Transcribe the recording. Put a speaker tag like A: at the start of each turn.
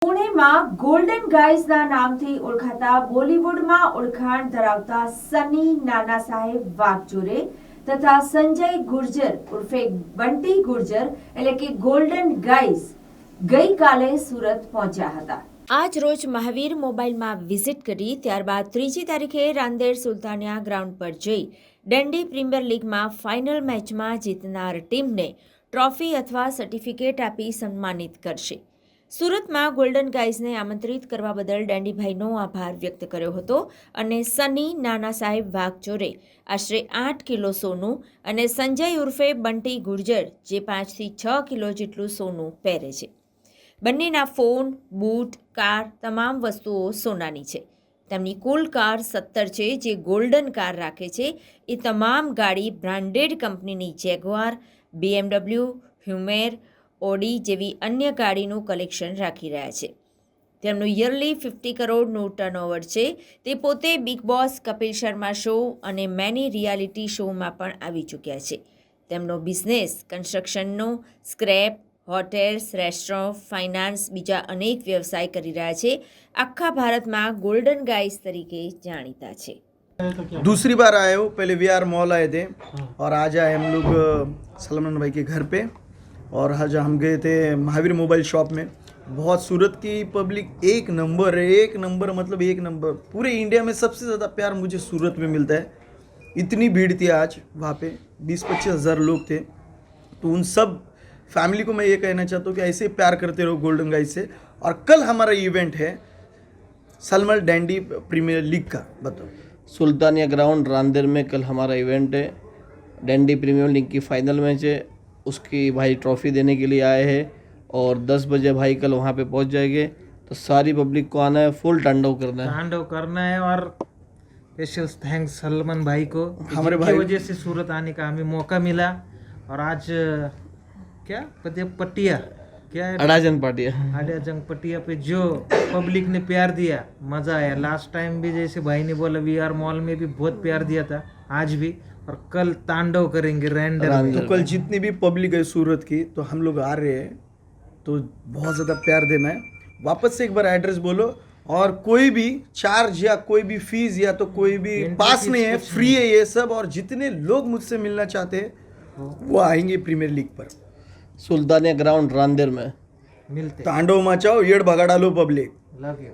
A: પુણેમાં ગોલ્ડન ગાઈઝના નામથી ઓળખાતા બોલિવૂડમાં ઓળખાણ ધરાવતા સની નાના સાહેબ વાઘચોરે તથા સંજય ગુર્જર ઉર્ફે બંટી ગુર્જર એટલે કે ગોલ્ડન ગાઈઝ ગઈકાલે સુરત પહોંચ્યા હતા। આજ રોજ મહાવીર મોબાઈલમાં વિઝિટ કરી ત્યારબાદ 3જી તારીખે રાંદેર સુલતાનિયા ગ્રાઉન્ડ પર જઈ ડંડી પ્રીમિયર લીગમાં ફાઇનલ મેચમાં જીતનાર ટીમને ટ્રોફી અથવા સર્ટિફિકેટ આપી સન્માનિત કરશે। સુરતમાં ગોલ્ડન ગાઈઝને આમંત્રિત કરવા બદલ ડેન્ડીભાઈનો આભાર વ્યક્ત કર્યો હતો અને સની નાના સાહેબ વાઘચોરે આશરે 8 કિલો સોનું અને સંજય ઉર્ફે બંટી ગુર્જર જે 5 થી 6 કિલો જેટલું સોનું પહેરે છે। બંનેના ફોન, બૂટ, કાર તમામ વસ્તુઓ સોનાની છે। તેમની કુલ કાર 17 છે જે ગોલ્ડન કાર રાખે છે। એ તમામ ગાડી બ્રાન્ડેડ કંપનીની જેગવાર, BMW, હ્યુમેર, ઓડી જેવી અન્ય ગાડીનું કલેક્શન રાખી રહ્યા છે। તેમનું યરલી 50 કરોડનું ટર્નઓવર છે। તે પોતે Bigg Boss, Kapil Sharma show અને મેની રિયાલિટી શોમાં પણ આવી ચૂક્યા છે। તેમનો બિઝનેસ કન્સ્ટ્રક્શનનો, સ્ક્રેપ, હોટેલ્સ, રેસ્ટોરન્ટ, ફાઇનાન્સ બીજા અનેક વ્યવસાય કરી રહ્યા છે। આખા ભારતમાં गोल्डन गाइस तरीके जानीता छे।
B: दूसरी बार आए हो, पहले वीआर मॉल आए थे और आज आए हम लोग सलमान भाई के घर पे और आज हम गए थे महावीर मोबाइल शॉप में। बहुत सूरत की पब्लिक एक नंबर है, एक नंबर मतलब एक नंबर। पूरे इंडिया में सबसे ज़्यादा प्यार मुझे सूरत में मिलता है। इतनी भीड़ थी आज वहाँ पे, 20-25 हज़ार लोग थे। तो उन सब फैमिली को मैं ये कहना चाहता हूँ कि ऐसे प्यार करते रहो गोल्डन गाइस से। और कल हमारा इवेंट है सलमान डैंडी प्रीमियर लीग का। बताओ।
C: सुल्तानिया ग्राउंड रांदेर में कल हमारा इवेंट है। डैंडी प्रीमियर लीग की फ़ाइनल मैच है, उसकी भाई ट्रॉफ़ी देने के लिए आए हैं और 10 बजे भाई कल वहाँ पे पहुँच जाएंगे। तो सारी पब्लिक को आना है, फुल तांडव करना है
D: और स्पेशल थैंक्स सलमान भाई को,
B: हमारे
D: जिनकी
B: भाई
D: वजह से सूरत आने का हमें मौका मिला। और आज क्या पटिया क्या है,
C: अड़ाजन पाटिया
D: आड़ाजंग पटिया पे जो पब्लिक ने प्यार दिया, मज़ा आया। लास्ट टाइम भी जैसे भाई ने बोला वीआर मॉल में भी बहुत प्यार दिया था, आज भी, और कल तांडव करेंगे रैंडर में।
B: तो कल जितनी भी पब्लिक है सूरत की, तो हम लोग आ रहे हैं, तो बहुत ज़्यादा प्यार देना है। वापस से एक बार एड्रेस बोलो। और कोई भी चार्ज या कोई भी फीस या तो कोई भी पास नहीं है, फ्री है ये सब। और जितने लोग मुझसे मिलना चाहते हैं वो आएंगे प्रीमियर लीग पर।
C: सुल्तानिया ग्राउंड रांदेर में
D: मिलते
B: तांडव मचाओ, येड़ भगा डालो पब्लिक।
D: Love you.